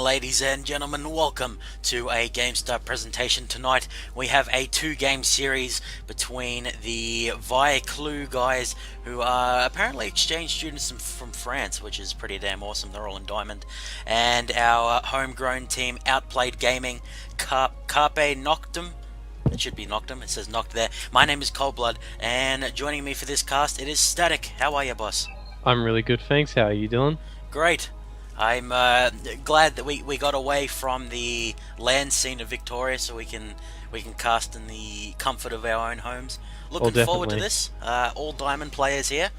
ladies and gentlemen, welcome to a GameStop presentation. Tonight we have a two-game series between the Vicieux guys, who are apparently exchange students from France, which is pretty damn awesome. They're all in Diamond. And our homegrown team, Outplayed Gaming, Carpe Noctem. It should be Noctem, it says Noct there. My name is Coldblood, and joining me for this cast, it is Static. How are you, boss? I'm really good, thanks. How are you doing? Great. I'm glad that we got away from the land scene of Victoria, so we can cast in the comfort of our own homes. Looking forward to this. All Diamond players here,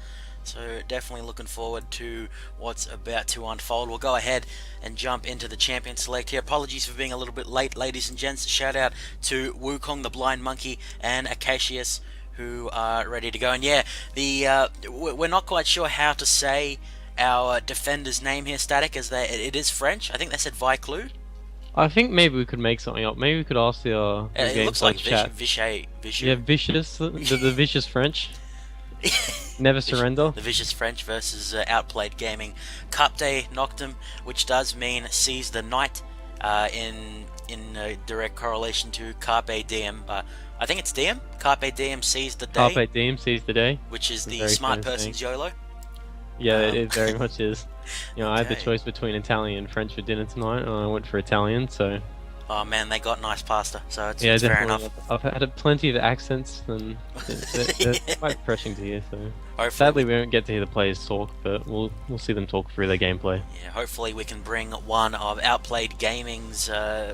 so definitely looking forward to what's about to unfold. We'll go ahead and jump into the champion select here. Apologies for being a little bit late, ladies and gents. Shout out to Wukong the Blind Monkey and Acacius, who are ready to go. And yeah, we're not quite sure how to say our defender's name here, Static, as it is French. I think they said Vicieux. I think maybe we could make something up. Maybe we could ask the It looks like chat. Vicieux. Yeah, vicious, the vicious French. Never surrender. The vicious French versus Outplayed Gaming. Carpe Noctem, which does mean seize the night, in direct correlation to Carpe Diem. I think it's Diem. Carpe Diem seize the day. Carpe Diem seize the day. Which is the smart person's YOLO. Yeah, it very much is. You know, okay. I had the choice between Italian and French for dinner tonight, and I went for Italian, so... Oh man, they got nice pasta, so it's fair enough. I've had plenty of accents, and they're quite refreshing to hear, so... Hopefully sadly, we won't get to hear the players talk, but we'll see them talk through their gameplay. Yeah, hopefully we can bring one of Outplayed Gaming's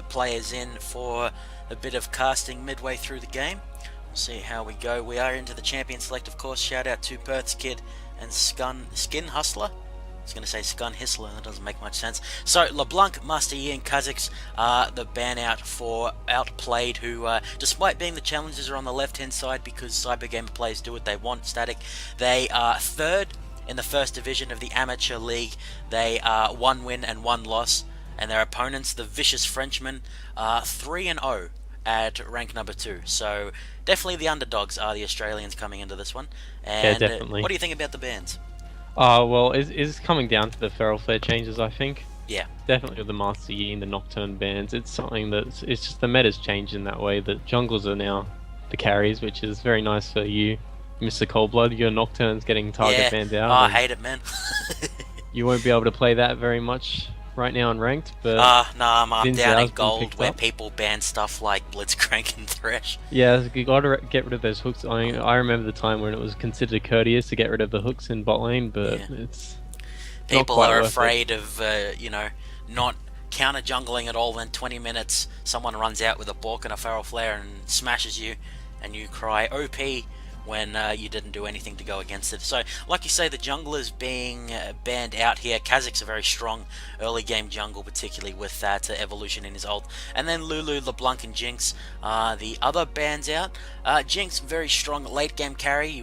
players in for a bit of casting midway through the game. We'll see how we go. We are into the champion select, of course. Shout out to Perth's Kid and Skin Hustler. I was going to say Skun Hissler, that doesn't make much sense. So, LeBlanc, Master Yi, and Kazakhs are the ban out for Outplayed, who, despite being the challengers, are on the left-hand side because Cybergamer players do what they want, Static. They are third in the first division of the Amateur League. They are 1 win and 1 loss, and their opponents, the Vicious Frenchmen, are 3-0 at rank number 2. So, definitely the underdogs are the Australians coming into this one. And yeah, definitely. What do you think about the bans? Well, it's coming down to the feral flare changes, I think. Yeah. Definitely with the Master Yi and the Nocturne bans, it's something it's just the meta's changed in that way that junglers are now the carries, which is very nice for you, Mr. Coldblood. Your Nocturne's getting target banned out. Oh, I hate it, man. You won't be able to play that very much right now in ranked, but no, I'm up down in gold where up. people ban stuff like Blitzcrank and Thresh. Yeah, you gotta get rid of those hooks. I remember the time when it was considered courteous to get rid of the hooks in bot lane, but it's people are afraid of not counter jungling at all. Then 20 minutes, someone runs out with a Bork and a Feral Flare and smashes you, and you cry OP when you didn't do anything to go against it. So, like you say, the junglers being banned out here. Kazakh's a very strong early game jungle, particularly with that evolution in his ult. And then Lulu, LeBlanc, and Jinx are the other bans out. Jinx, very strong late game carry.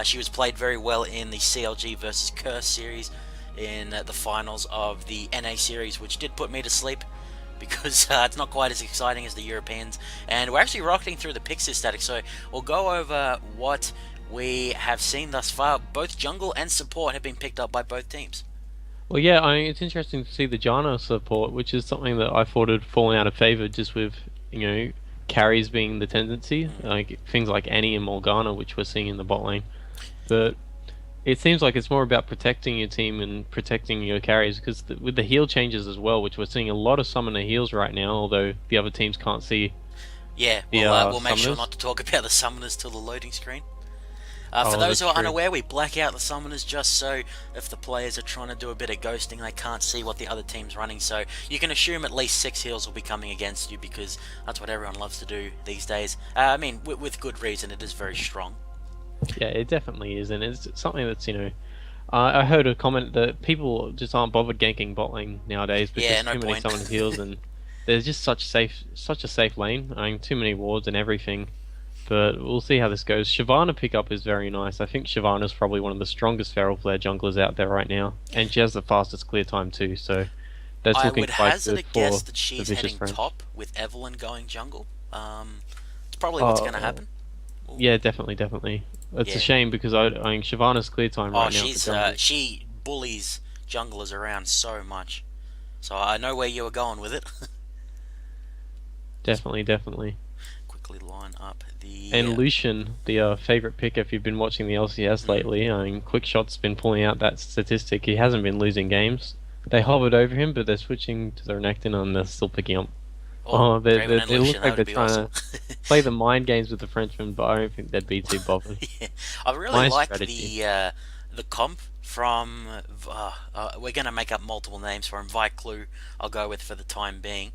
She was played very well in the CLG versus Curse series in the finals of the NA series, which did put me to sleep, because it's not quite as exciting as the Europeans. And we're actually rocketing through the picks here, Static, so we'll go over what we have seen thus far. Both jungle and support have been picked up by both teams. Well, yeah, it's interesting to see the Janna support, which is something that I thought had fallen out of favour just with, carries being the tendency, like things like Annie and Morgana, which we're seeing in the bot lane. But it seems like it's more about protecting your team and protecting your carries, because with the heal changes as well, which we're seeing a lot of summoner heals right now, although the other teams can't see. Yeah, we'll make sure not to talk about the summoners till the loading screen. For those who are unaware, we black out the summoners just so if the players are trying to do a bit of ghosting, they can't see what the other team's running. So you can assume at least 6 heals will be coming against you, because that's what everyone loves to do these days. I mean, with good reason. It is very strong. Yeah, it definitely is, and it's something that's, I heard a comment that people just aren't bothered ganking bot lane nowadays because too many summon heals, and there's just such a safe lane. I mean, too many wards and everything. But we'll see how this goes. Shyvana pickup is very nice. I think Shyvana's probably one of the strongest Feral Flare junglers out there right now, and she has the fastest clear time too. So that's looking quite good for I would hazard a guess that she's heading French. top with Evelyn going jungle. It's probably what's going to happen. Ooh. Yeah, definitely. It's a shame because I mean Shyvana's clear time right now. She bullies junglers around so much. So I know where you were going with it. Definitely, definitely. Quickly line up the. And Lucian, the favorite pick, if you've been watching the LCS Mm, lately, I mean, Quickshot's been pulling out that statistic. He hasn't been losing games. They hovered over him, but they're switching to the Renekton and they're still picking up. oh, Oh, Draven and they look Lucian, that like they're would be trying awesome. to play the mind games with the Frenchman, but I don't think they'd be too bothered. Yeah, I really My like strategy. the comp from. We're gonna make up multiple names for him. Viclu, I'll go with for the time being.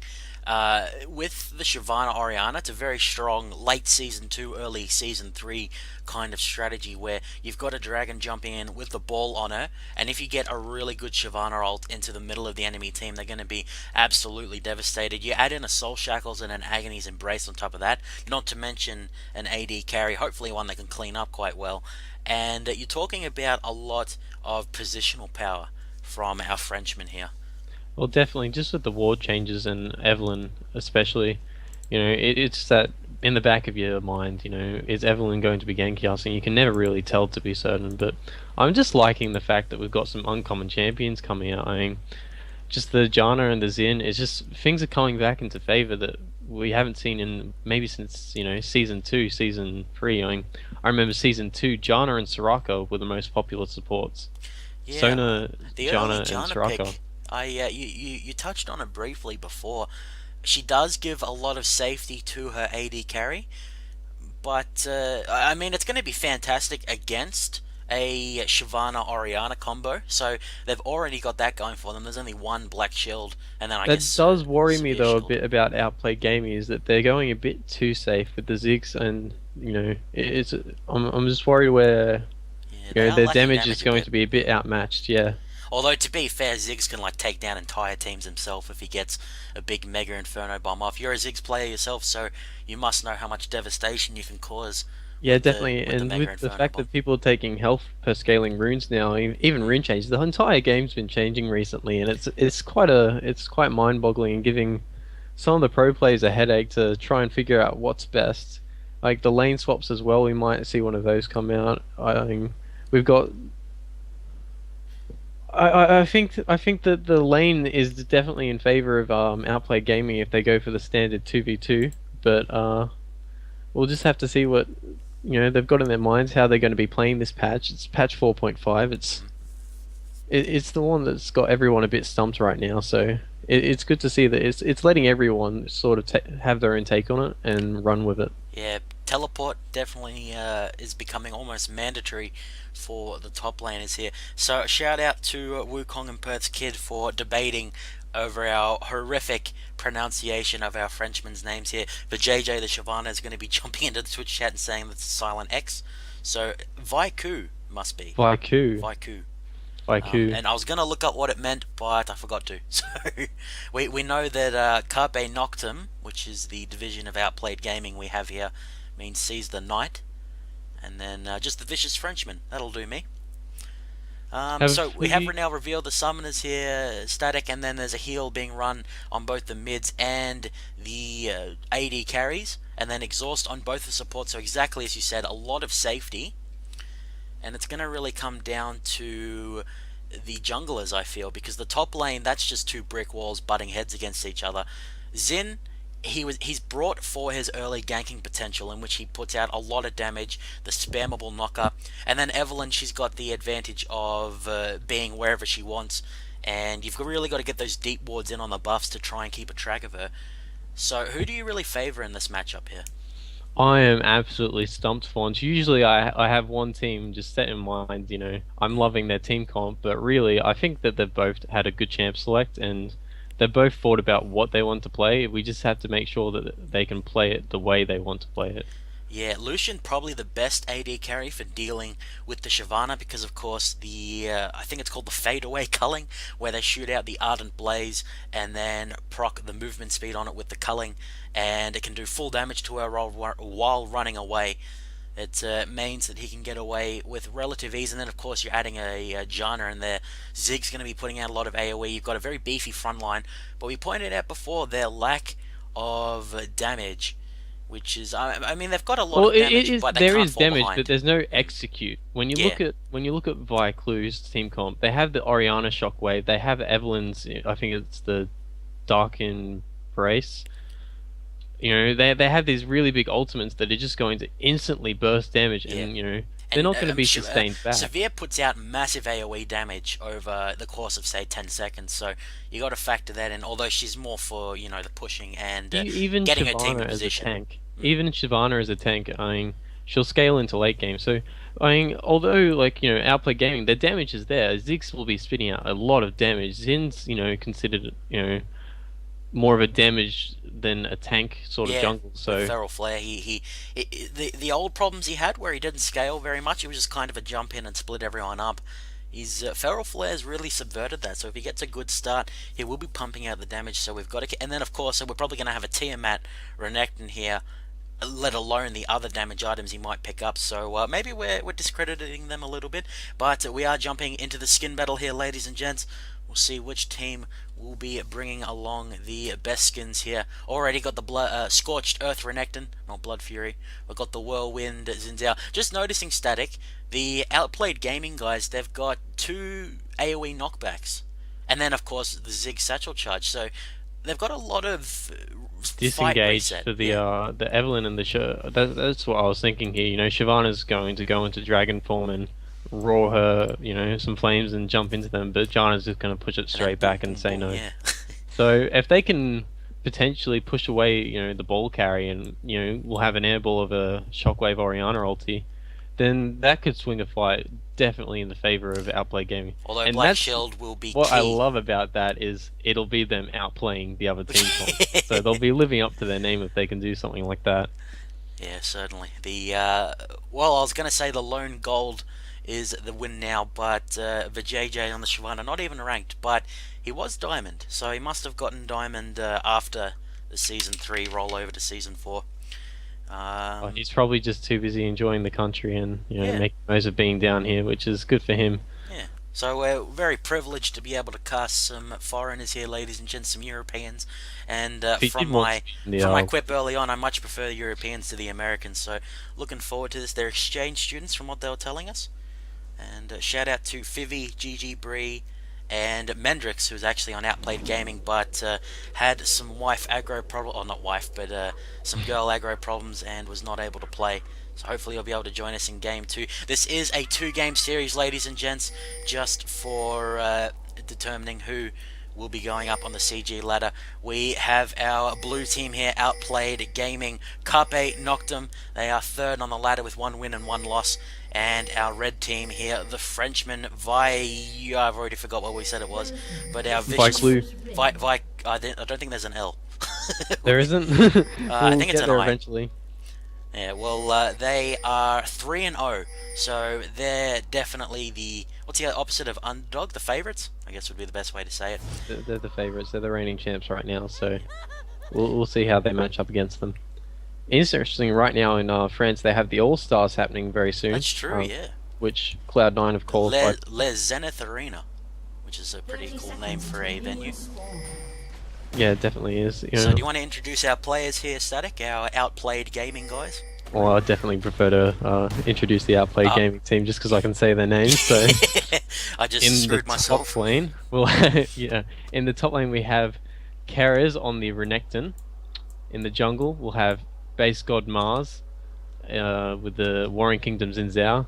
With the Shyvana Oriana, it's a very strong late season 2, early season 3 kind of strategy where you've got a dragon jumping in with the ball on her, and if you get a really good Shyvana ult into the middle of the enemy team, they're going to be absolutely devastated. You add in a Soul Shackles and an Agony's Embrace on top of that, not to mention an AD carry, hopefully one that can clean up quite well, and you're talking about a lot of positional power from our Frenchman here. Well, definitely, just with the ward changes and Evelyn especially, it's that in the back of your mind, is Evelyn going to be ganking us? And you can never really tell to be certain. But I'm just liking the fact that we've got some uncommon champions coming out. I mean, just the Janna and the Xin, it's just things are coming back into favor that we haven't seen in maybe since season 2, season 3. I mean, I remember season 2, Janna and Soraka were the most popular supports. Yeah, Sona, the early Janna, and Janna Soraka. pick, you touched on it briefly before. She does give a lot of safety to her AD carry, but I mean it's going to be fantastic against a Shyvana Oriana combo. So they've already got that going for them. There's only one Black Shield, and then I That guess does worry me Severe though a Shield. bit about Outplayed Gaming is that they're going a bit too safe with the Ziggs and it's I'm just worried where Yeah, they are their lacking damage is damage a going bit. to be a bit outmatched. Yeah, Although to be fair, Ziggs can like take down entire teams himself if he gets a big Mega Inferno bomb off. You're a Ziggs player yourself, so you must know how much devastation you can cause yeah, the definitely. And Mega with the Inferno fact bomb. that people are taking health per scaling runes now, even Mm. rune changes, the entire game's been changing recently, and it's quite mind-boggling and giving some of the pro players a headache to try and figure out what's best. Like the lane swaps as well, we might see one of those come out. I mean, we've got I think that the lane is definitely in favor of Outplay Gaming if they go for the standard 2v2, but we'll just have to see what they've got in their minds how they're going to be playing this patch. It's patch 4.5. Mhm. It's the one that's got everyone a bit stumped right now, so it's good to see that it's letting everyone sort of have their own take on it and run with it. Yeah, teleport definitely is becoming almost mandatory for the top laners here. So shout out to Wukong and Perth's Kid for debating over our horrific pronunciation of our Frenchmen's names here. But JJ the Shyvana is going to be jumping into the Twitch chat and saying that's a silent X. So Vaiku must be. Vaiku, Vaiku. Vaiku. And I was going to look up what it meant, but I forgot to. So we know that Carpe Noctem, which is the division of Outplayed Gaming we have here, means seize the night. And then just the Vicious Frenchman. That'll do me. So Have we have we? now revealed the summoners here, static, and then there's a heal being run on both the mids and the AD carries, and then exhaust on both the supports. So exactly as you said, a lot of safety, and it's going to really come down to the junglers, I feel, because the top lane, that's just two brick walls butting heads against each other. Xin, he's brought for his early ganking potential, in which he puts out a lot of damage, the spammable knocker, and then Evelyn, she's got the advantage of being wherever she wants, and you've really got to get those deep wards in on the buffs to try and keep a track of her. So who do you really favour in this matchup here? I am absolutely stumped for once. Usually, I have one team just set in mind. I'm loving their team comp, but really, I think that they've both had a good champ select, and they've both thought about what they want to play. We just have to make sure that they can play it the way they want to play it. Yeah, Lucian probably the best AD carry for dealing with the Shyvana because, of course, the I think it's called the fadeaway culling, where they shoot out the Ardent Blaze and then proc the movement speed on it with the culling, and it can do full damage to her while running away. It means that he can get away with relative ease, and then of course you're adding a Janna in there. Zig's going to be putting out a lot of AoE. You've got a very beefy front line, but we pointed out before their lack of damage which is, I mean, they've got a lot Well, of damage, it is but they there can't is fall damage, behind. but there's no execute. Yeah, When you look at Viclu's team comp, they have the Oriana Shockwave, they have Evelyn's. I think it's the Dark Embrace. They have these really big ultimates that are just going to instantly burst damage, yeah. and they're And not going to be sustained back. Severe puts out massive AoE damage over the course of, say, 10 seconds, so you got to factor that in, although she's more for, the pushing and Even getting her team in Shyvana as a position. tank, even Shyvana as a tank, I mean, she'll scale into late game. So, I mean, although Outplay Gaming, their damage is there. Ziggs will be spitting out a lot of damage. Zin's, considered, more of a damage than a tank sort of jungle. So Feral Flare, the old problems he had where he didn't scale very much, it was just kind of a jump in and split everyone up. His Feral Flare's really subverted that, so if he gets a good start, he will be pumping out the damage, so we've got to... And then, of course, we're probably going to have a Tiamat Renekton here, let alone the other damage items he might pick up, so maybe we're discrediting them a little bit, but we are jumping into the skin battle here, ladies and gents. We'll see which team will be bringing along the best skins here. Already got the Scorched Earth Renekton, not Blood Fury. We've got the Whirlwind Zinzao. Just noticing, Static, the Outplayed Gaming guys, they've got 2 AoE knockbacks. And then, of course, the Zig Satchel Charge. So they've got a lot of disengage for the Evelyn and the that's what I was thinking here. Shyvana's going to go into dragon form and roar her, some flames and jump into them, but Jana's just going to push it straight back and say no. Yeah. So if they can potentially push away, the ball carry and, we'll have an airball of a Shockwave Oriana ulti, then that could swing a fight definitely in the favor of Outplay Gaming. Although and Black Shield will be what key. I love about that is it'll be them outplaying the other team. So they'll be living up to their name if they can do something like that. Yeah, certainly. I was going to say the lone gold is the win now, but Vijay on the Shyvana, not even ranked, but he was Diamond, so he must have gotten Diamond after the Season 3 rollover to Season 4. He's probably just too busy enjoying the country and making most of being down here, which is good for him. Yeah. So we're very privileged to be able to cast some foreigners here, ladies and gents, some Europeans. And from my quip early on, I much prefer the Europeans to the Americans. So looking forward to this. They're exchange students from what they were telling us. And shout out to Fivi, Gigi Bree, and Mendrix, who's actually on Outplayed Gaming, but had some wife aggro problem, or not wife, but some girl aggro problems, and was not able to play. So hopefully you'll be able to join us in Game 2. This is a 2-game series, ladies and gents, just for determining who will be going up on the CG ladder. We have our blue team here, Outplayed Gaming, Carpe, Noctem. They are third on the ladder with 1 win and 1 loss. And our red team here, the Frenchman, I've already forgot what we said it was, but our Vicieux... I don't think there's an L. There isn't? I think it's an I. Eventually. Yeah, well, they are 3-0, so they're definitely what's the opposite of underdog? The favourites, I guess would be the best way to say it. They're the favourites. They're the reigning champs right now, so we'll see how they match up against them. Interesting, right now in France, they have the All-Stars happening very soon. That's true, yeah. Which Cloud9 have qualified. Les Zenith Arena, which is a pretty cool name for a venue. Yeah, it definitely is. So do you want to introduce our players here, Static, our Outplayed Gaming guys? Well, I definitely prefer to introduce the Outplayed Gaming team just because I can say their names. So I just screwed myself. Top lane, in the top lane we have Kerez on the Renekton. In the jungle, we'll have Base God Mars with the Warring Kingdoms in Zhao.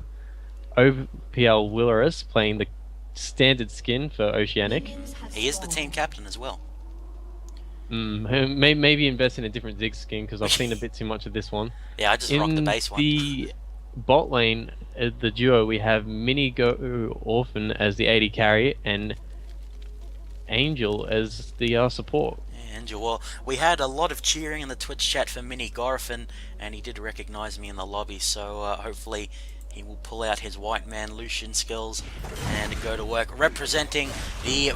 OPL Willarus playing the standard skin for Oceanic. He is the team captain as well. Maybe invest in a different Zig skin because I've seen a bit too much of this one. Yeah, I just rocked the base one. In the bot lane, the duo, we have Mini Go Orphan as the AD carry and Angel as the support. Angel. Well, we had a lot of cheering in the Twitch chat for Mini Gorfin, and he did recognize me in the lobby, so hopefully he will pull out his white man Lucian skills and go to work representing the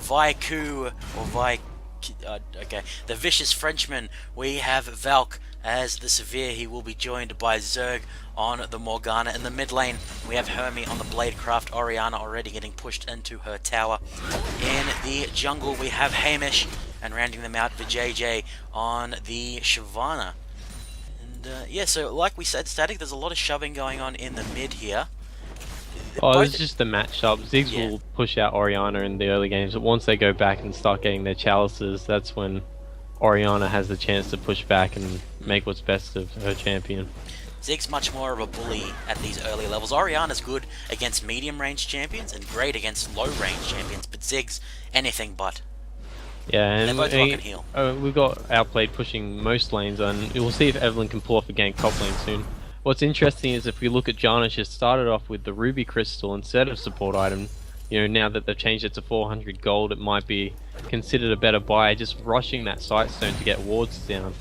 the Vicious Frenchman. We have Valk as the Severe. He will be joined by Zerg on the Morgana. In the mid lane, we have Hermie on the Bladecraft. Oriana already getting pushed into her tower. In the jungle, we have Hamish, and rounding them out, Vijay on the Shyvana. And yeah, so like we said, Static, there's a lot of shoving going on in the mid here. Oh, it's just the matchup. Ziggs yeah. will push out Oriana in the early games, but once they go back and start getting their chalices, that's when Oriana has the chance to push back and make what's best of her champion. Ziggs much more of a bully at these early levels. Oriana's good against medium range champions and great against low range champions, but Ziggs, anything but. Yeah, and they're both rock and heal. We've got Outplayed pushing most lanes, and we'll see if Evelyn can pull off a gank top lane soon. What's interesting is if we look at Janna, she started off with the Ruby Crystal instead of support item. You know, now that they've changed it to 400 gold, it might be considered a better buy, just rushing that Sightstone to get wards down.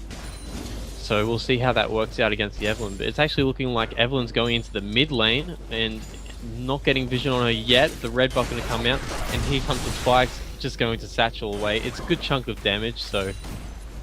So we'll see how that works out against the Evelyn. But it's actually looking like Evelyn's going into the mid lane and not getting vision on her yet. The red buff going to come out, and here comes the spikes, just going to satchel away. It's a good chunk of damage, so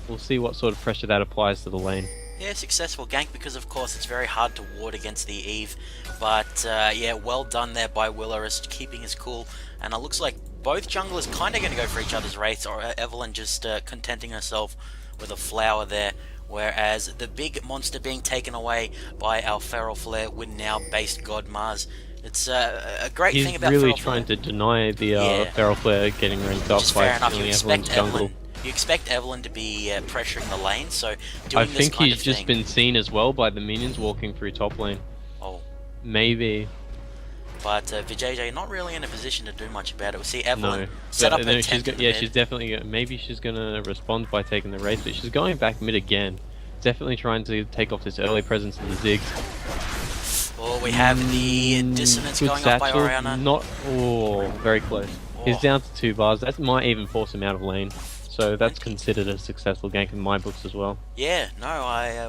we'll see what sort of pressure that applies to the lane. Yeah, successful gank because of course it's very hard to ward against the Eve, but yeah, well done there by Willerist, keeping his cool, and it looks like both junglers kind of going to go for each other's wraiths, or Evelyn just contenting herself with a flower there, whereas the big monster being taken away by our Feral Flare with now based God Mars. It's a great thing about He's really Feral trying Flare. to deny the Feral Flare getting ranked up by fair enough. killing Evelyn's jungle. You expect Evelyn to be pressuring the lane, so doing I this think kind he's of just thing, been seen as well by the minions walking through top lane. Oh. Maybe. But Vijay not really in a position to do much about it. We see Evelyn set But, up her tent in the yeah, mid. she's definitely. Maybe she's gonna respond by taking the race, but she's going back mid again. Definitely trying to take off this early presence of the Ziggs. Oh, we have the dissonance Good going off by satchel, Oriana. Not. Oh, very close. He's Oh. down to 2 bars. That might even force him out of lane. So that's considered a successful gank in my books as well. Yeah, no,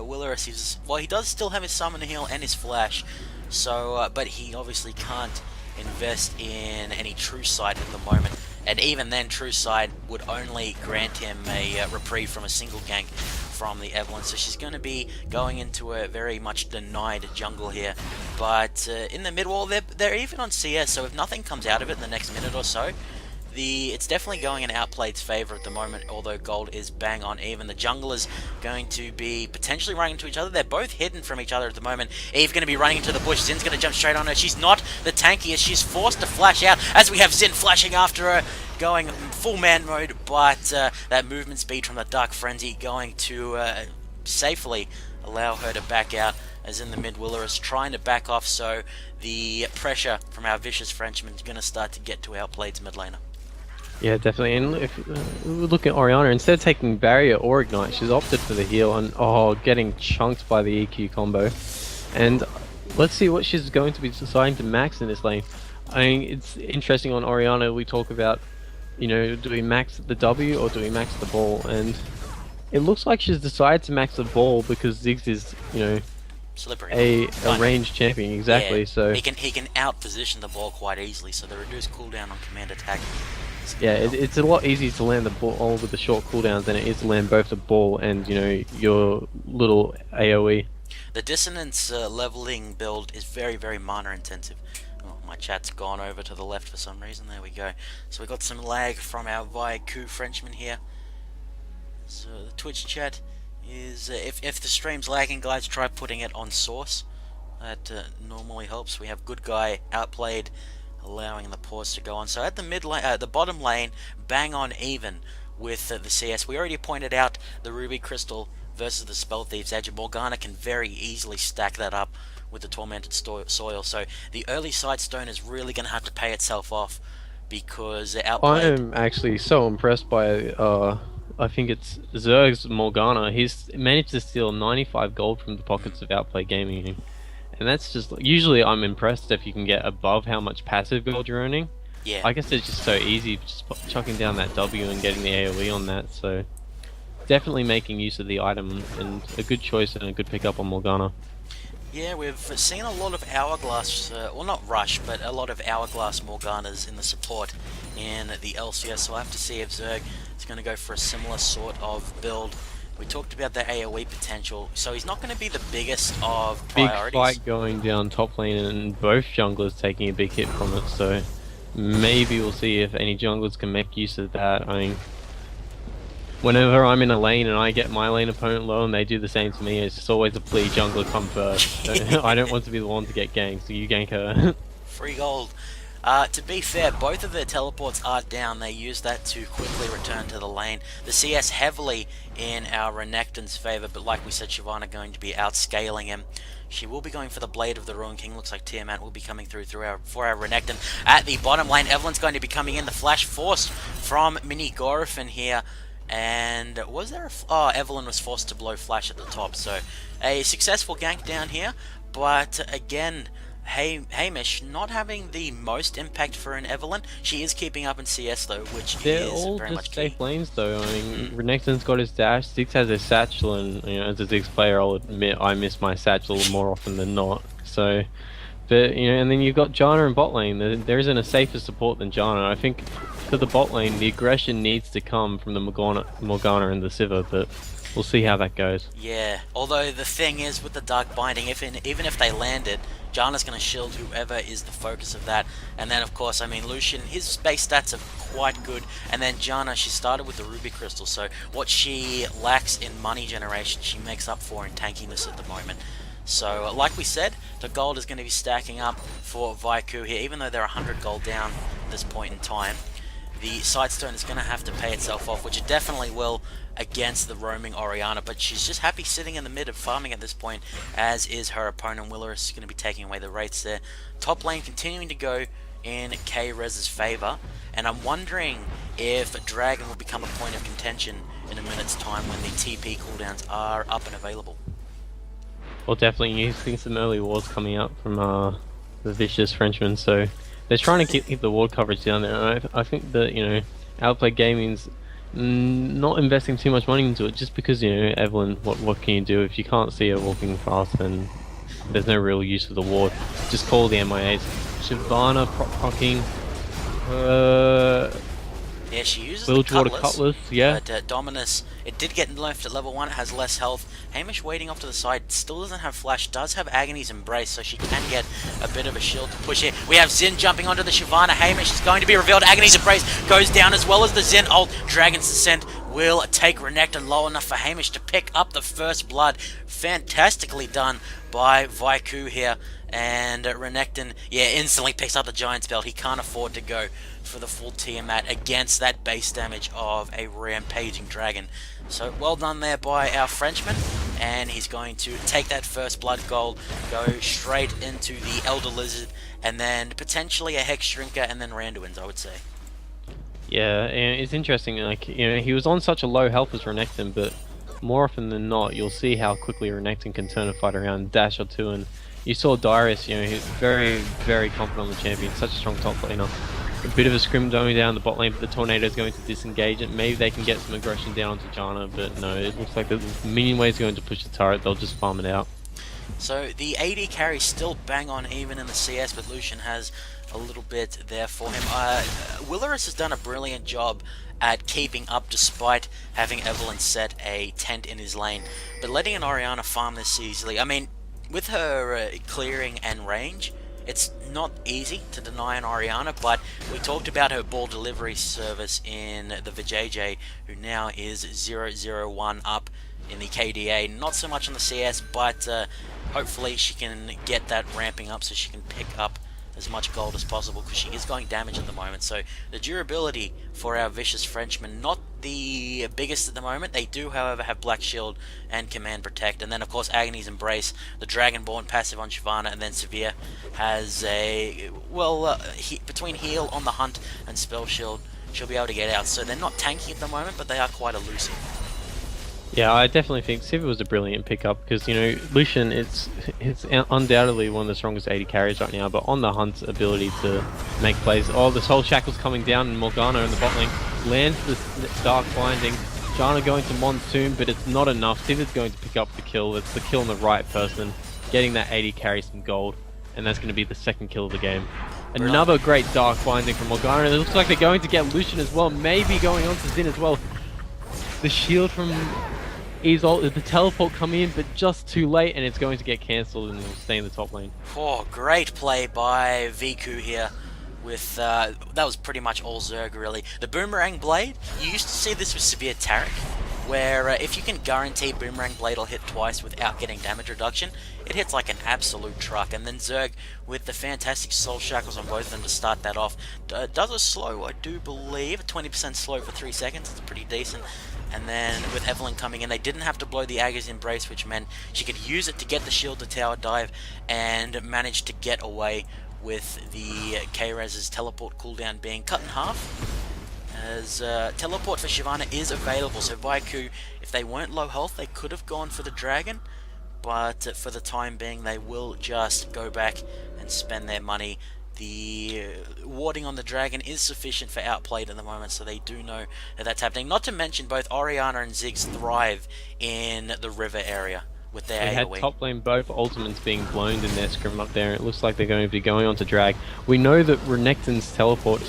Willerus is... Well, he does still have his summon heal and his flash, so but he obviously can't invest in any True Sight at the moment. And even then, True Sight would only grant him a reprieve from a single gank from the Evelyn. So she's going to be going into a very much denied jungle here. But in the mid wall, they're even on CS, so if nothing comes out of it in the next minute or so, it's definitely going in Outplayed's favour at the moment, although gold is bang on even. The junglers going to be potentially running into each other. They're both hidden from each other at the moment. Eve going to be running into the bush. Zin's going to jump straight on her. She's not the tankiest. She's forced to flash out as we have Zin flashing after her, going full man mode, but that movement speed from the Dark Frenzy going to safely allow her to back out, as in the mid Willer is trying to back off, so the pressure from our vicious Frenchman is going to start to get to Outplayed's mid laner. Yeah, definitely. And if we look at Oriana, instead of taking barrier or ignite, she's opted for the heal and getting chunked by the EQ combo. And let's see what she's going to be deciding to max in this lane. I mean, it's interesting on Oriana. We talk about, you know, do we max the W or do we max the ball? And it looks like she's decided to max the ball because Ziggs is, you know, slippery, a ranged champion, exactly. Yeah, so he can out position the ball quite easily. So the reduced cooldown on command attack. Yeah, it's a lot easier to land the ball with the short cooldowns than it is to land both the ball and, you know, your little AoE. The dissonance leveling build is very, very mana intensive. Oh, my chat's gone over to the left for some reason. There we go. So we got some lag from our Vicieux Frenchman here. So the Twitch chat is if the stream's lagging, guys, try putting it on source. That normally helps. We have good guy Outplayed, allowing the pause to go on. So at the mid lane, the bottom lane, bang on even with the CS. We already pointed out the Ruby Crystal versus the Spell Thieves Edge. Morgana can very easily stack that up with the Tormented Soil. So the early Sightstone is really going to have to pay itself off because Outplayed. I'm actually so impressed by I think it's Zerg's Morgana. He's managed to steal 95 gold from the pockets of Outplayed Gaming. And that's just, usually I'm impressed if you can get above how much passive gold you're earning. Yeah. I guess it's just so easy just chucking down that W and getting the AoE on that, so definitely making use of the item and a good choice and a good pickup on Morgana. Yeah, we've seen a lot of Hourglass, well not Rush, but a lot of Hourglass Morganas in the support in the LCS, so I have to see if Zerg is going to go for a similar sort of build. We talked about the AoE potential, so he's not going to be the biggest of priorities. Big fight going down top lane and both junglers taking a big hit from it, so maybe we'll see if any junglers can make use of that. I mean, whenever I'm in a lane and I get my lane opponent low and they do the same to me, it's just always a plea jungler come first. I don't want to be the one to get ganked, so you gank her. Free gold. To be fair, both of their teleports are down. They use that to quickly return to the lane. The CS heavily in our Renekton's favour, but like we said, Shyvana going to be outscaling him. She will be going for the Blade of the Ruin King. Looks like Tiamat will be coming through for our Renekton. At the bottom lane, Evelyn's going to be coming in. The flash forced from Mini Gorifin here. And was there oh, Evelyn was forced to blow flash at the top. So a successful gank down here. But again, Hamish not having the most impact for an Evelyn. She is keeping up in CS though, which They're is all very just much safe key. lanes though. I mean, Renekton's got his dash, Ziggs has his satchel, and as a Ziggs player, I'll admit I miss my satchel more often than not. So, but and then you've got Janna in bot lane. There isn't a safer support than Janna. I think for the bot lane, the aggression needs to come from the Morgana and the Sivir, but we'll see how that goes. Yeah, although the thing is with the Dark Binding, even if they land it, Janna's going to shield whoever is the focus of that. And then, of course, I mean, Lucian, his base stats are quite good. And then Janna, she started with the Ruby Crystal, so what she lacks in money generation, she makes up for in tankiness at the moment. So, like we said, the gold is going to be stacking up for Vicieux here, even though they're 100 gold down at this point in time. The Sightstone is going to have to pay itself off, which it definitely will against the roaming Orianna, but she's just happy sitting in the mid of farming at this point, as is her opponent. Willerus is going to be taking away the rates there. Top lane continuing to go in K-Rez's favour, and I'm wondering if Dragon will become a point of contention in a minute's time when the TP cooldowns are up and available. Well, definitely, you see some early wards coming up from the Vicious Frenchman, so they're trying to keep the ward coverage down there. And I think that Outplayed Gaming's not investing too much money into it, just because Evelyn, what can you do if you can't see her walking fast? Then there's no real use of the ward. Just call the MIAs. Shyvana procking. Yeah, she uses Bilgewater the Cutlass, yeah. But Dominus, it did get left at level 1, it has less health. Hamish waiting off to the side, still doesn't have flash, does have Agony's Embrace, so she can get a bit of a shield to push it. We have Xin jumping onto the Shyvana. Hamish is going to be revealed. Agony's Embrace goes down as well as the Xin ult. Dragon's Descent will take Renekton low enough for Hamish to pick up the first blood. Fantastically done by Vicieux here. And Renekton, yeah, instantly picks up the Giant's Belt. He can't afford to go for the full Tiamat against that base damage of a rampaging dragon. So well done there by our Frenchman, and he's going to take that first blood gold, go straight into the Elder Lizard, and then potentially a Hex Shrinker, and then Randuin's, I would say. Yeah, and it's interesting, like, he was on such a low health as Renekton, but more often than not, you'll see how quickly Renekton can turn a fight around, dash or two, and you saw Darius, he's very, very confident on the champion, such a strong top laner. A bit of a scrim going down the bot lane, but the Tornado is going to disengage it. Maybe they can get some aggression down onto Janna, but no, it looks like the minion wave is going to push the turret, they'll just farm it out. So the AD carry still bang on even in the CS, but Lucian has a little bit there for him. Willerus has done a brilliant job at keeping up despite having Evelyn set a tent in his lane, but letting an Orianna farm this easily, I mean, with her clearing and range, it's not easy to deny an Orianna, but we talked about her ball delivery service in the Vijay, who now is 0-0-1 up in the KDA. Not so much on the CS, but hopefully she can get that ramping up so she can pick up as much gold as possible, because she is going damage at the moment. So the durability for our Vicious Frenchman, not the biggest at the moment. They do, however, have Black Shield and Command Protect, and then of course Agony's Embrace, the Dragonborn passive on Shyvana, and then Severe has a, well, between Heal, On the Hunt, and Spell Shield, she'll be able to get out. So they're not tanky at the moment, but they are quite elusive. Yeah, I definitely think Sivir was a brilliant pickup, because Lucian, it's undoubtedly one of the strongest AD carries right now, but On the Hunt's ability to make plays. Oh, this whole Shackle's coming down, and Morgana in the bot lane lands the Dark Binding. Janna going to Monsoon, but it's not enough. Sivir's going to pick up the kill. It's the kill on the right person, getting that AD carry some gold, and that's going to be the second kill of the game. Another great Dark Binding from Morgana. It looks like they're going to get Lucian as well, maybe going on to Xin as well. The shield from Isolde, the teleport coming in, but just too late, and it's going to get cancelled, and it'll stay in the top lane. Oh, great play by Vicieux here with that was pretty much all Zerg really. The Boomerang Blade, you used to see this with Severe Tarek, where if you can guarantee Boomerang Blade will hit twice without getting damage reduction, it hits like an absolute truck. And then Zerg, with the fantastic Soul Shackles on both of them to start that off, does a slow, I do believe, 20% slow for 3 seconds, it's pretty decent. And then with Evelyn coming in, they didn't have to blow the Agha's Embrace, which meant she could use it to get the shield to tower dive and manage to get away with the K-Rez's teleport cooldown being cut in half. As teleport for Shyvana is available, so Vicieux, if they weren't low health, they could have gone for the dragon, but for the time being they will just go back and spend their money. The warding on the dragon is sufficient for Outplayed at the moment, so they do know that that's happening. Not to mention both Orianna and Ziggs thrive in the river area with their AoE. Had top lane both ultimates being blown in their scrim up there, and it looks like they're going to be going on to drag. We know that Renekton's teleport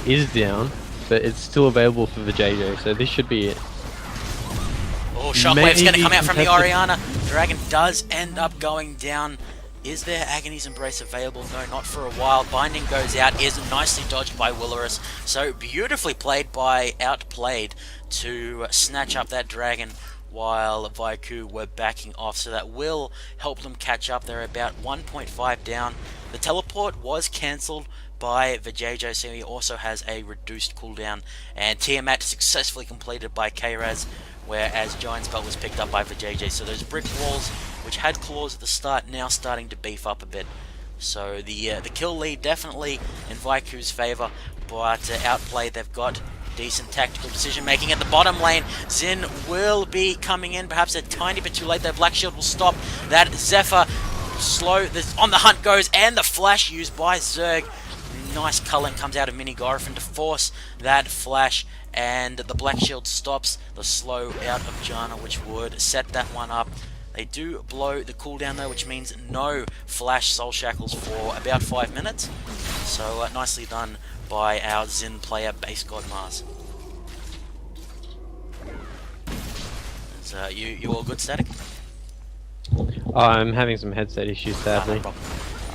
is down, but it's still available for the JJ, so this should be it. Oh, Shockwave's going to come out from the Orianna. Dragon does end up going down. Is there Agony's Embrace available? No, not for a while. Binding goes out, is nicely dodged by Willerus. So beautifully played by Outplayed to snatch up that dragon while Vicieux were backing off. So that will help them catch up. They're about 1.5 down. The teleport was cancelled by Vicieux, so he also has a reduced cooldown. And Tiamat successfully completed by K-Raz, whereas Giant's Belt was picked up by Vicieux. So those brick walls, which had claws at the start, now starting to beef up a bit. So the kill lead definitely in Vicieux's favour, but Outplayed, they've got decent tactical decision making at the bottom lane. Xin will be coming in, perhaps a tiny bit too late. Their Black Shield will stop that. Zephyr slow, on the hunt goes, and the flash used by Zerg. Nice culling comes out of Mini Gorifin to force that flash, and the Black Shield stops the slow out of Janna, which would set that one up. They do blow the cooldown though, which means no flash Soul Shackles for about 5 minutes. So nicely done by our Xin player, Base God Mars. So, you all good, Static? I'm having some headset issues, sadly. No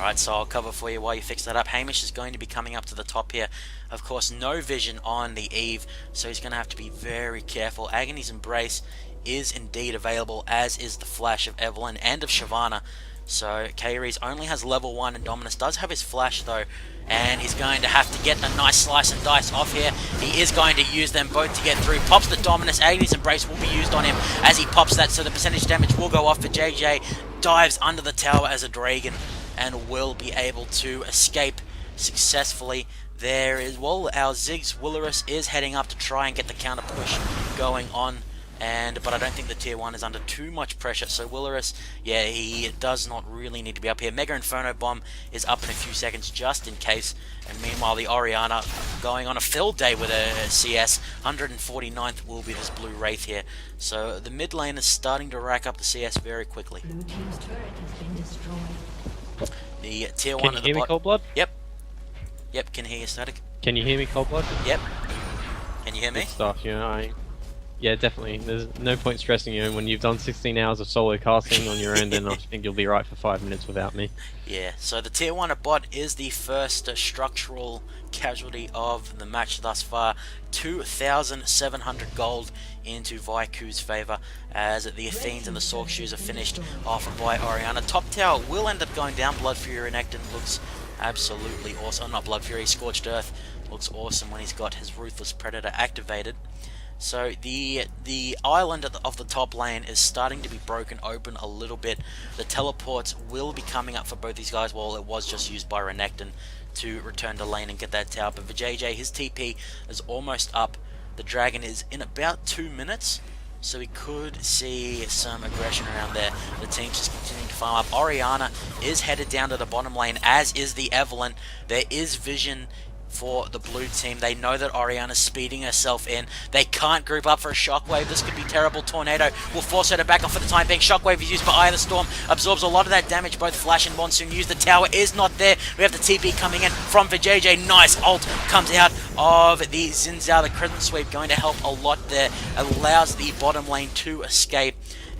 Alright, so I'll cover for you while you fix that up. Hamish is going to be coming up to the top here. Of course, no vision on the Eve, so he's going to have to be very careful. Agony's Embrace is indeed available, as is the Flash of Evelyn and of Shyvana. So K-Rez only has level 1, and Dominus does have his Flash though, and he's going to have to get a nice slice and dice off here. He is going to use them both to get through. Pops the Dominus. Agony's Embrace will be used on him as he pops that, so the percentage damage will go off for JJ. Dives under the tower as a dragon and will be able to escape successfully. There is, well, our Ziggs Willerus is heading up to try and get the counter push going on, but I don't think the tier 1 is under too much pressure. So Willerus, yeah, he does not really need to be up here. Mega Inferno Bomb is up in a few seconds just in case. And meanwhile, the Orianna going on a field day with a CS. 149th will be this Blue Wraith here. So the mid lane is starting to rack up the CS very quickly. Blue team's turret has been destroyed. The tier 1 Can you at the hear me, Cold Blood? Yep, can hear you, Static. Can you hear me, Cold Blood? Yep. Can you hear me? Good stuff, you know, yeah, definitely. There's no point stressing you when you've done 16 hours of solo casting on your own, then I think you'll be right for 5 minutes without me. Yeah, so the tier 1 at bot is the first structural casualty of the match thus far. 2,700 gold into Vicieux's favour, as the Athenes and the Sork Shoes are finished off by Orianna. Top tower will end up going down. Blood Fury Renekton looks absolutely awesome. Not Blood Fury, Scorched Earth looks awesome when he's got his Ruthless Predator activated. So the island of the top lane is starting to be broken open a little bit. The teleports will be coming up for both these guys. Well, it was just used by Renekton to return to lane and get that tower. But for JJ, his TP is almost up. The dragon is in about 2 minutes, so we could see some aggression around there. The team's just continuing to farm up. Orianna is headed down to the bottom lane, as is the Evelyn. There is vision for the blue team. They know that Orianna's speeding herself in. They can't group up for a Shockwave. This could be terrible. Tornado will force her to back off for the time being. Shockwave is used by Eye of the Storm. Absorbs a lot of that damage. Both Flash and Monsoon use. The tower is not there. We have the TP coming in from Vijay. Nice ult comes out of the Xin Zhao. The Crescent Sweep going to help a lot there. Allows the bottom lane to escape.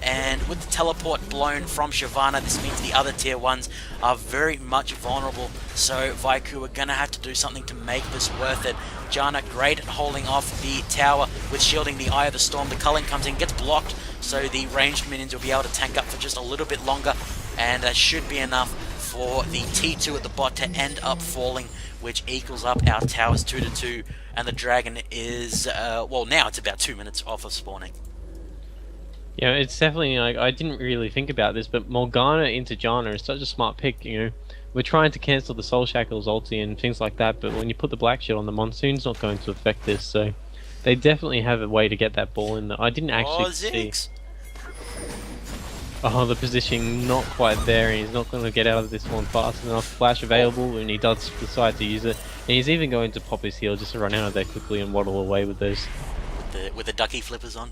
and with the teleport blown from Shyvana, this means the other tier 1s are very much vulnerable, so Vicieux are going to have to do something to make this worth it. Janna great at holding off the tower with shielding the Eye of the Storm. The culling comes in, gets blocked, so the ranged minions will be able to tank up for just a little bit longer, and that should be enough for the T2 at the bot to end up falling, which equals up our towers 2-2, and the dragon is, well, now it's about 2 minutes off of spawning. Yeah, it's definitely, like, I didn't really think about this, but Morgana into Janna is such a smart pick, you know. We're trying to cancel the Soul Shackles ulti and things like that, but when you put the Black Shield on, the Monsoon's not going to affect this, so they definitely have a way to get that ball in there. I didn't actually see... Oh, the positioning not quite there, and he's not going to get out of this one fast enough. Flash available, and he does decide to use it. And he's even going to pop his heal just to run out of there quickly and waddle away with those. With the ducky flippers on.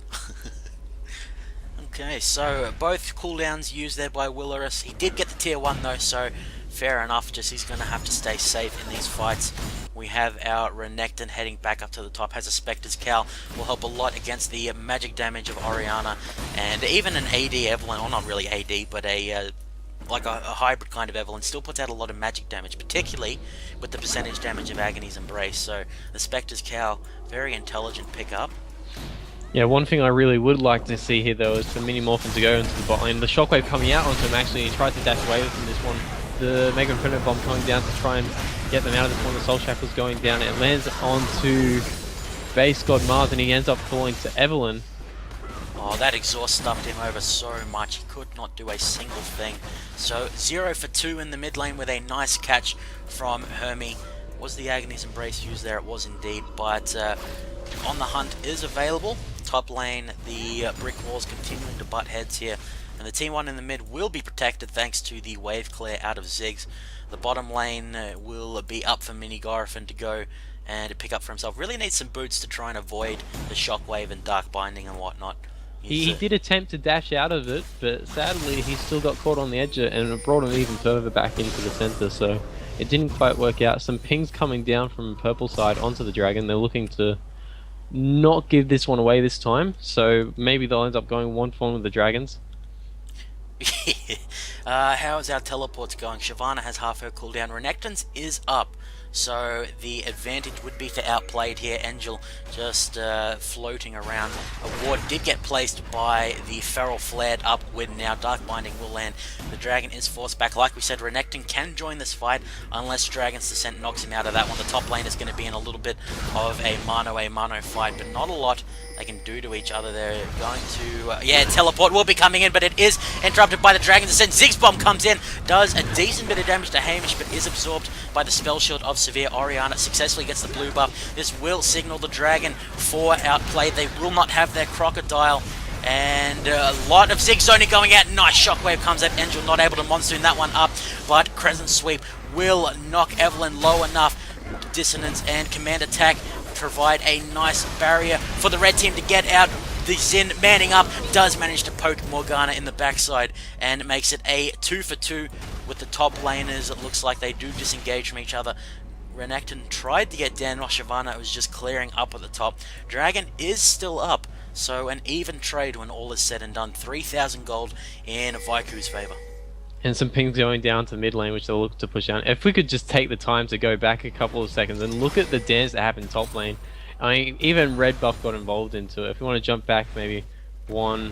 Okay, so both cooldowns used there by Willerus. He did get the tier 1 though, so fair enough, just he's going to have to stay safe in these fights. We have our Renekton heading back up to the top, has a Spectre's Cowl, will help a lot against the magic damage of Orianna, and even an AD Evelynn, or not really AD, but like a hybrid kind of Evelynn, still puts out a lot of magic damage, particularly with the percentage damage of Agony's Embrace, so the Spectre's Cowl, very intelligent pickup. Yeah, one thing I really would like to see here though is for Mini Morphin to go into the bot lane. The Shockwave coming out onto him, actually, he tried to dash away from this one. The Mega Inferno Bomb coming down to try and get them out of this one. The Soul Shackle's going down. It lands onto Base God Mars and he ends up falling to Evelynn. Oh, that exhaust stuffed him over so much. He could not do a single thing. So 0 for 2 in the mid lane with a nice catch from Hermie. Was the Agony's Embrace used there? It was indeed, but On the Hunt is available. Top lane, the brick walls continuing to butt heads here. And the team 1 in the mid will be protected thanks to the wave clear out of Ziggs. The bottom lane will be up for Mini Garfin to go and to pick up for himself. Really needs some boots to try and avoid the shockwave and dark binding and whatnot. He did attempt to dash out of it, but sadly he still got caught on the edge and it brought him even further back into the center, so it didn't quite work out. Some pings coming down from purple side onto the dragon. They're looking to not give this one away this time, so maybe they'll end up going 1-1 with the dragons. How's our teleports going? Shyvana has half her cooldown. Renekton's is up, so the advantage would be to Outplayed here. Angel just floating around. A ward did get placed by the Feral flared up with now Dark Binding will land. The dragon is forced back. Like we said, Renekton can join this fight unless Dragon's Descent knocks him out of that one. The top lane is going to be in a little bit of a mano fight, but not a lot they can do to each other. They're going to... yeah, teleport will be coming in, but it is interrupted by the Dragon's Descent. Ziggs Bomb comes in, does a decent bit of damage to Hamish, but is absorbed by the Spell Shield of Severe. Orianna successfully gets the blue buff. This will signal the dragon for Outplayed. They will not have their Crocodile, and a lot of Ziggs only going out. Nice shockwave comes up. Angel not able to monsoon that one up, but Crescent Sweep will knock Evelynn low enough. Dissonance and Command Attack provide a nice barrier for the red team to get out. The Xin manning up does manage to poke Morgana in the backside and makes it a 2 for 2 with the top laners. It looks like they do disengage from each other. Renekton tried to get down while Shyvana was just clearing up at the top. Dragon is still up, so an even trade when all is said and done. 3,000 gold in Vicieux's favour. And some pings going down to mid lane, which they'll look to push down. If we could just take the time to go back a couple of seconds and look at the dance that happened top lane. I mean, even red buff got involved into it. If we want to jump back maybe 1,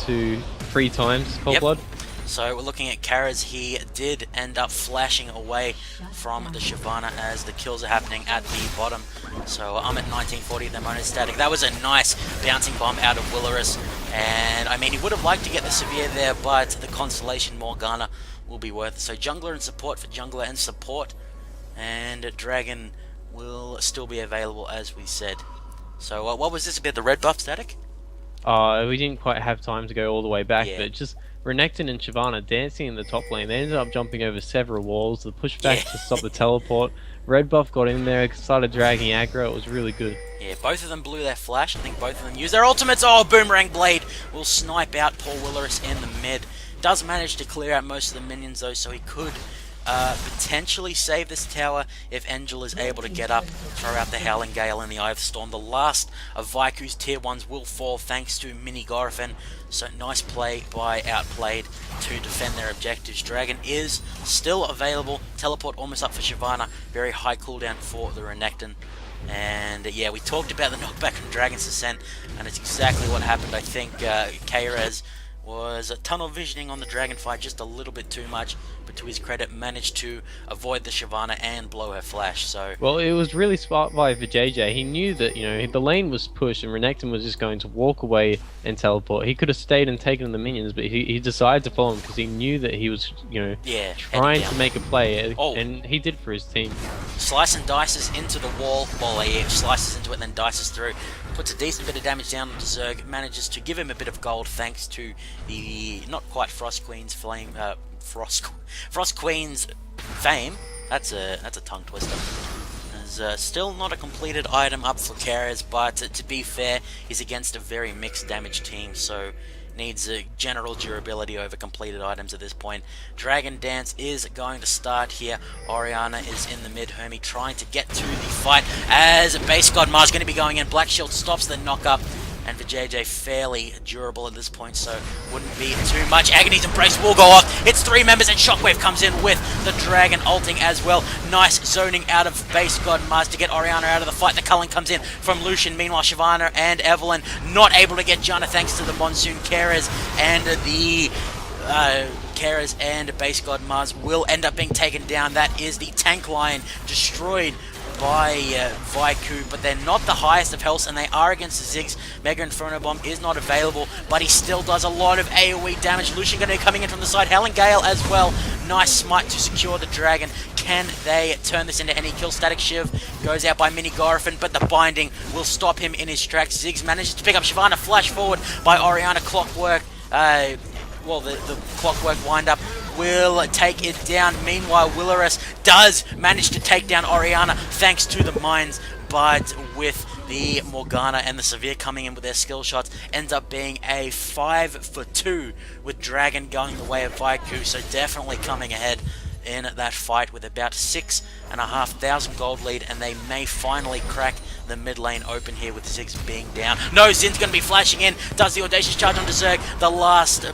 2, 3 times, Cold Blood. So we're looking at Kara's. He did end up flashing away from the Shyvana as the kills are happening at the bottom. So I'm at 1940, the monostatic. That was a nice bouncing bomb out of Willerus. And I mean, he would have liked to get the Severe there, but the Constellation Morgana will be worth it. So jungler and support for jungler and support. And Dragon will still be available as we said. So what was this about, the red buff static? We didn't quite have time to go all the way back, Yeah. but just Renekton and Shyvana dancing in the top lane. They ended up jumping over several walls. The pushback to stop the teleport. Red buff got in there, started dragging aggro. It was really good. Yeah, both of them blew their flash. I think both of them used their ultimates. Oh, Boomerang Blade will snipe out Paul Willerus in the mid. Does manage to clear out most of the minions though, so he could potentially save this tower if Angel is able to get up, throw out the Howling Gale and the Eye of the Storm. The last of Vaiku's tier 1s will fall thanks to Mini Gorifin, so nice play by Outplayed to defend their objectives. Dragon is still available, teleport almost up for Shyvana, very high cooldown for the Renekton. And yeah, we talked about the knockback from Dragon's Descent, and it's exactly what happened. I think K-Rez was tunnel visioning on the dragon fight just a little bit too much, but to his credit managed to avoid the Shyvana and blow her flash. So well, it was really smart by Vicieux. He knew that, you know, the lane was pushed and Renekton was just going to walk away and teleport. He could have stayed and taken the minions, but he decided to follow him because he knew that he was, you know, trying to make a play, and he did for his team. Slice and dices into the wall. Well, he slices into it and then dices through. Puts a decent bit of damage down on Zerg, manages to give him a bit of gold thanks to the not quite Frost Queen's flame, Frost Queen's fame. That's a tongue twister. There's still not a completed item up for Carriers, but to be fair, he's against a very mixed damage team, so needs a general durability over completed items at this point. Dragon Dance is going to start here. Orianna is in the mid. Hermie trying to get to the fight as Base God Mars going to be going in. Black Shield stops the knock up, and Vijay fairly durable at this point, so wouldn't be too much. Agony's Embrace will go off. It's 3 members, and Shockwave comes in with the Dragon ulting as well. Nice zoning out of Base God Mars to get Orianna out of the fight. The culling comes in from Lucian. Meanwhile, Shyvana and Evelyn not able to get Janna thanks to the Monsoon Keres, and the Keres and Base God Mars will end up being taken down. That is the tank line destroyed by Vaiku, but they're not the highest of health, and they are against the Ziggs. Mega Inferno Bomb is not available, but he still does a lot of AoE damage. Lucian going to be coming in from the side. Howling Gale as well. Nice smite to secure the dragon. Can they turn this into any kill? Static Shiv goes out by Mini Gorifin, but the binding will stop him in his tracks. Ziggs manages to pick up Shyvana. Flash forward by Orianna. Clockwork. The Clockwork wind-up will take it down. Meanwhile, Willorus does manage to take down Orianna thanks to the mines, but with the Morgana and the Severe coming in with their skill shots, ends up being a 5 for 2 with Dragon going the way of Vaiku, so definitely coming ahead in that fight with about 6,500 gold lead, and they may finally crack the mid lane open here with Ziggs being down. No, Zin's going to be flashing in, does the Audacious Charge onto Zerg. The last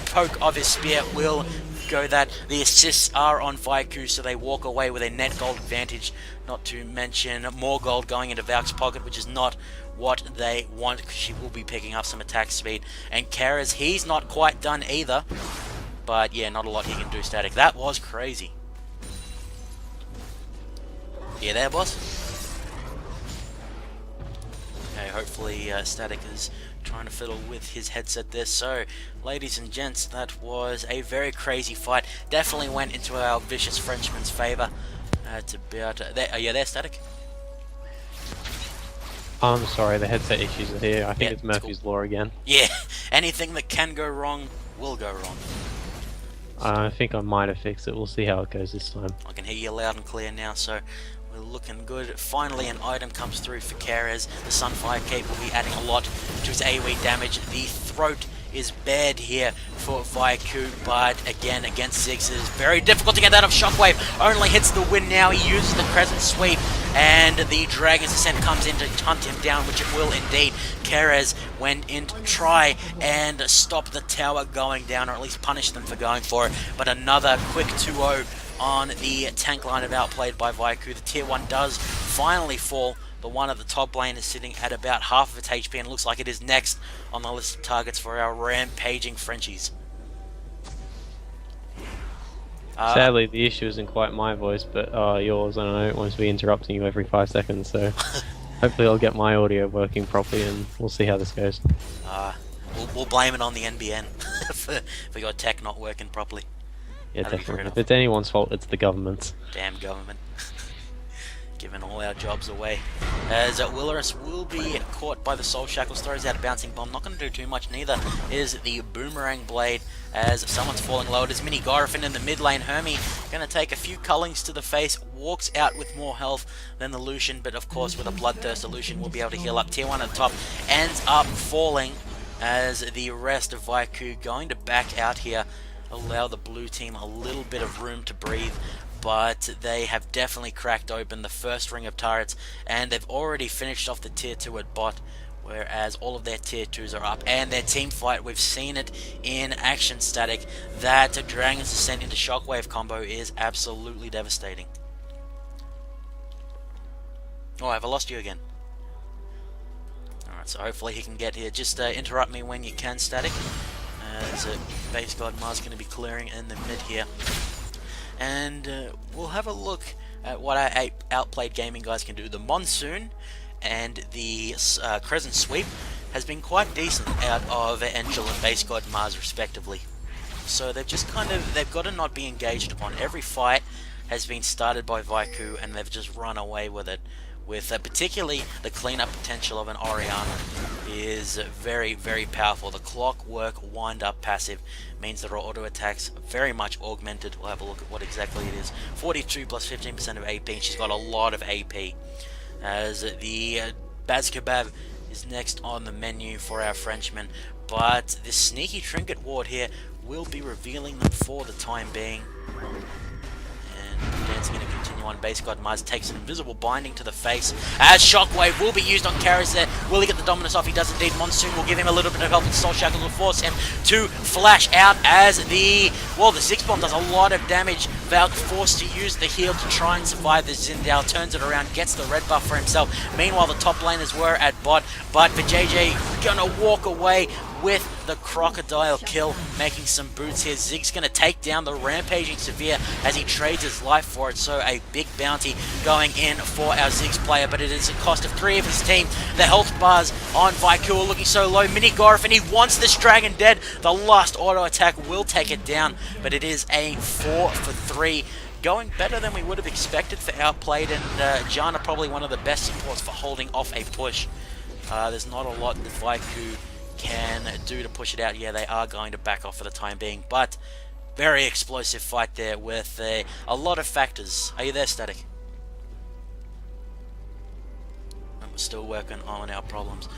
poke of his spear will go that. The assists are on Vaiku, so they walk away with a net gold advantage, not to mention more gold going into Valk's pocket, which is not what they want, because she will be picking up some attack speed. And Kara's, he's not quite done either, but yeah, not a lot he can do. Static, that was crazy. Yeah, there, boss. Okay, hopefully Static is trying to fiddle with his headset there. So, ladies and gents, that was a very crazy fight. Definitely went into our vicious Frenchman's favour. It's about there's Static. I'm sorry, the headset issues are here. I think Yeah, it's Murphy's Law again. Yeah, anything that can go wrong will go wrong. I think I might have fixed it. We'll see how it goes this time. I can hear you loud and clear now, so we're looking good. Finally, an item comes through for Keres. The Sunfire Cape will be adding a lot to his AoE damage. The Throat is bad here for Vaiku, but again, against Ziggs, it is very difficult to get that off. Shockwave only hits the win now. He uses the Crescent Sweep, and the Dragon's Descent comes in to hunt him down, which it will indeed. Keres went in to try and stop the tower going down, or at least punish them for going for it, but another quick 2-0 on the tank line of Outplayed by Vaiku. The tier 1 does finally fall. The one at the top lane is sitting at about half of its HP, and it looks like it is next on the list of targets for our rampaging Frenchies. Sadly, the issue isn't quite my voice, but yours. I don't know, it wants to be interrupting you every 5 seconds, so hopefully I'll get my audio working properly, and we'll see how this goes. We'll blame it on the NBN for your tech not working properly. Yeah, definitely. If it's anyone's fault, it's the government's. Damn government. Giving all our jobs away. As Willorus will be caught by the Soul Shackles, throws out a Bouncing Bomb. Not going to do too much, neither is the Boomerang Blade, as someone's falling low. It is Mini Gorifin in the mid lane. Hermie going to take a few cullings to the face, walks out with more health than the Lucian, but of course with a Bloodthirst, the Lucian will be able to heal up. Tier 1 at the top ends up falling, as the rest of Vaiku going to back out here. allow the blue team a little bit of room to breathe, but they have definitely cracked open the first ring of turrets, and they've already finished off the tier 2 at bot, whereas all of their tier 2s are up. And their team fight, we've seen it in action, Static. That Dragon's Descent into Shockwave combo is absolutely devastating. Oh, have I lost you again? Alright, so hopefully he can get here. Just interrupt me when you can, Static, as Base God Mars going to be clearing in the mid here. And we'll have a look at what our Outplayed gaming guys can do. The Monsoon and the Crescent Sweep has been quite decent out of Angel and Base God Mars respectively. So they've just they've got to not be engaged upon. Every fight has been started by Vicieux and they've just run away with it. With particularly the cleanup potential of an Orianna is very, very powerful. The Clockwork wind-up passive means that our auto attacks very much augmented. We'll have a look at what exactly it is. 42 plus 15% of AP, and she's got a lot of AP. As the Baz Kebab is next on the menu for our Frenchman, but this sneaky Trinket Ward here will be revealing them for the time being. Dancing going to continue on. Base God Mars takes an invisible binding to the face as Shockwave will be used on Karras there. Will he get the dominance off? He does indeed. Monsoon will give him a little bit of help, and Soul Shackle will force him to flash out as the Ziggs Bomb does a lot of damage. Valk forced to use the heal to try and survive the Zindao, turns it around, gets the red buff for himself. Meanwhile, the top laners were at bot, but Vijay gonna walk away with the crocodile kill, making some boots here. Ziggs going to take down the rampaging Severe as he trades his life for it, so a big bounty going in for our Ziggs player, but it is a cost of 3 of his team. The health bars on Vicieux are looking so low. Mini Gorf, and he wants this dragon dead. The last auto attack will take it down, but it is a 4 for 3. Going better than we would have expected for Outplayed, and Jana probably one of the best supports for holding off a push. There's not a lot that Vicieux can do to push it out. Yeah, they are going to back off for the time being, but very explosive fight there with a lot of factors. Are you there, Static? And we're still working on our problems.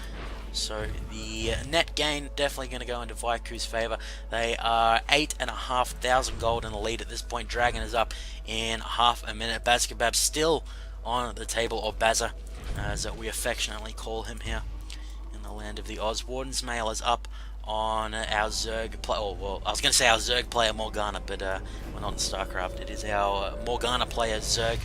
So the net gain definitely going to go into Vicoux's favour. They are 8,500 gold in the lead at this point. Dragon is up in half a minute. Baz Kebab still on the table, or Bazza, as we affectionately call him here. Land of the Oz. Warden's Mail is up on our Zerg player. Oh, well, I was going to say our Zerg player Morgana, but we're not in StarCraft. It is our Morgana player Zerg.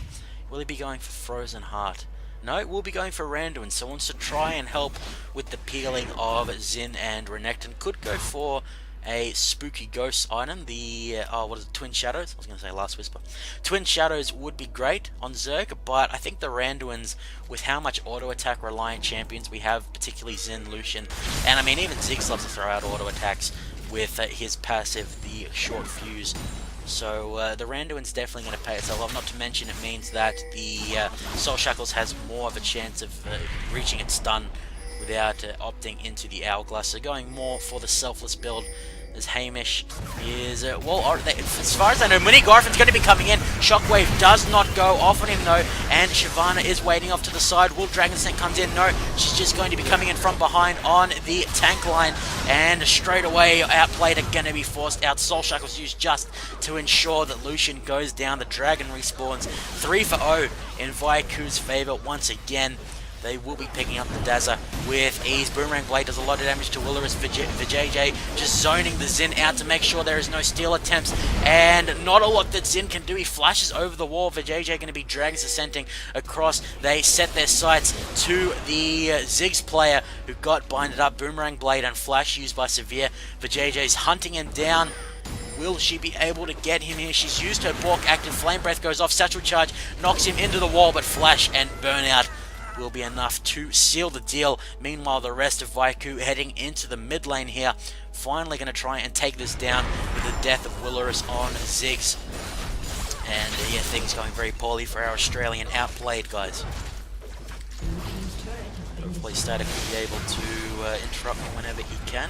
Will he be going for Frozen Heart? No, we'll be going for Randuin, so wants to try and help with the peeling of Xin and Renekton. Could go for a spooky ghost item, the what is it, Twin Shadows? I was going to say Last Whisper. Twin Shadows would be great on Zerg, but I think the Randuins, with how much auto attack reliant champions we have, particularly Xin, Lucian, and I mean even Ziggs loves to throw out auto attacks with his passive, the short fuse. So the Randuin's definitely going to pay itself off. Not to mention it means that the Soul Shackles has more of a chance of reaching its stun without opting into the Hourglass. So going more for the selfless build as Hamish is, as far as I know, Mini Garfin's going to be coming in. Shockwave does not go off on him though, and Shyvana is waiting off to the side. Will Dragon's Tank comes in? No, she's just going to be coming in from behind on the tank line, and straight away Outplayed are going to be forced out. Soul Shackles used just to ensure that Lucian goes down. The Dragon respawns. 3 for 0 in Vicoux's favour once again. They will be picking up the Dazzler with ease. Boomerang Blade does a lot of damage to Willerus. Vijay just zoning the Xin out to make sure there is no steal attempts, and not a lot that Xin can do. He flashes over the wall. Vijay going to be Dragons Ascending across. They set their sights to the Ziggs player who got binded up. Boomerang Blade and Flash used by Severe. Vijay's hunting him down. Will she be able to get him here? She's used her Bork active. Flame Breath goes off. Satchel Charge knocks him into the wall, but Flash and Burnout will be enough to seal the deal. Meanwhile, the rest of Vicieux heading into the mid lane here. Finally going to try and take this down with the death of Willerus on Ziggs. And yeah, things going very poorly for our Australian Outplayed guys. Hopefully Static will be able to interrupt me whenever he can.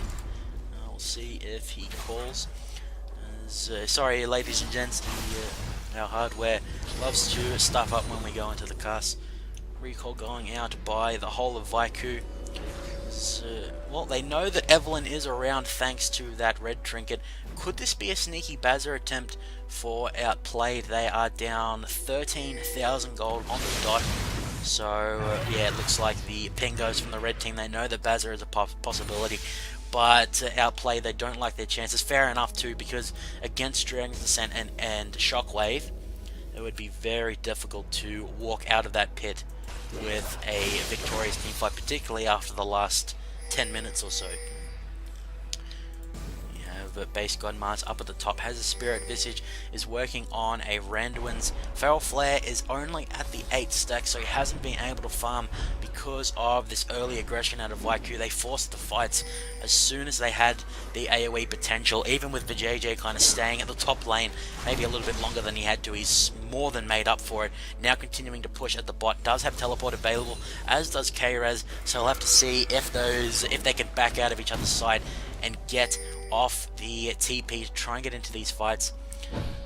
We'll see if he calls. Sorry ladies and gents, our hardware loves to stuff up when we go into the cast. Recall going out by the whole of Vicieux. Well, they know that Evelyn is around thanks to that red trinket. Could this be a sneaky Bazzer attempt for Outplayed? They are down 13,000 gold on the dot. So, yeah, it looks like the ping goes from the red team. They know that Bazzer is a possibility. But Outplayed, they don't like their chances. Fair enough, too, because against Dragon's Descent and Shockwave, it would be very difficult to walk out of that pit with a victorious team fight, particularly after the last 10 minutes or so. You have Base God Mars up at the top, has a Spirit. Visage is working on a Randuin's. Feral Flare is only at the 8th stack, so he hasn't been able to farm because of this early aggression out of Vicieux. They forced the fights as soon as they had the AoE potential, even with Vijay kind of staying at the top lane maybe a little bit longer than he had to. He's more than made up for it. Now continuing to push at the bot, does have teleport available, as does K-Res, so we'll have to see if they can back out of each other's side and get off the TP to try and get into these fights.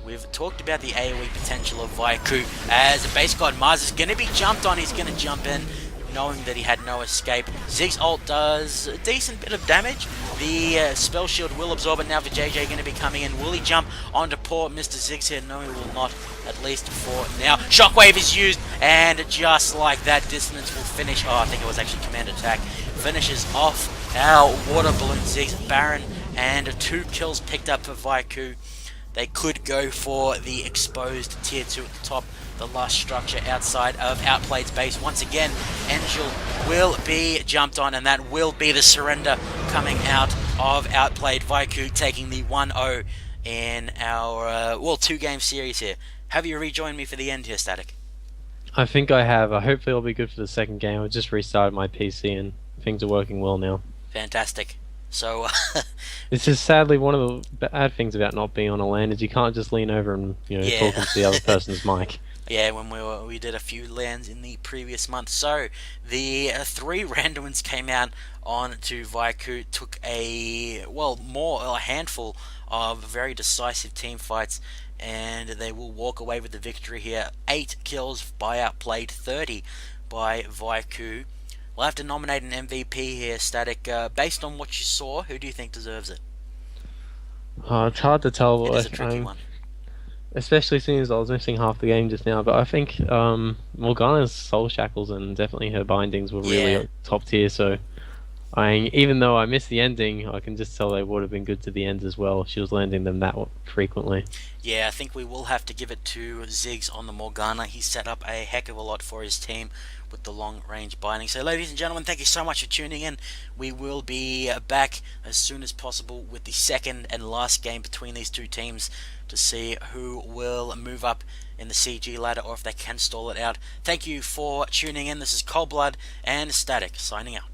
We've talked about the AoE potential of Vicieux, as the Base God Mars is going to be jumped on. He's going to jump in, knowing that he had no escape. Zig's ult does a decent bit of damage. The spell shield will absorb it. Now for JJ going to be coming in. Will he jump onto poor Mr. Ziggs here? No, he will not, at least for now. Shockwave is used, and just like that, Dissonance will finish. Oh, I think it was actually Command Attack. Finishes off our Water Balloon Ziggs. Baron, and 2 kills picked up for Vicieux. They could go for the exposed tier 2 at the top, the last structure outside of Outplayed's base. Once again, Angel will be jumped on, and that will be the surrender coming out of Outplayed. Vicieux taking the 1-0 in our, 2-game series here. Have you rejoined me for the end here, Static? I think I have. Hopefully it'll be good for the second game. I just restarted my PC and things are working well now. Fantastic. So this is sadly one of the bad things about not being on a LAN, is you can't just lean over and talk into the other person's mic. Yeah, when we did a few LANs in the previous month. So the 3 Randuins came out on to Vicieux, took a handful of very decisive team fights, and they will walk away with the victory here. 8 kills by Outplayed, 30 by Vicieux. We'll have to nominate an MVP here, Static. Based on what you saw, who do you think deserves it? It's hard to tell. It is a tricky one. Especially since I was missing half the game just now. But I think Morgana's Soul Shackles and definitely her bindings were really top tier. So even though I missed the ending, I can just tell they would have been good to the end as well. She was landing them that frequently. Yeah, I think we will have to give it to Ziggs on the Morgana. He set up a heck of a lot for his team with the long-range binding. So ladies and gentlemen, thank you so much for tuning in. We will be back as soon as possible with the second and last game between these two teams to see who will move up in the CG ladder or if they can stall it out. Thank you for tuning in. This is Coldblood and Static signing out.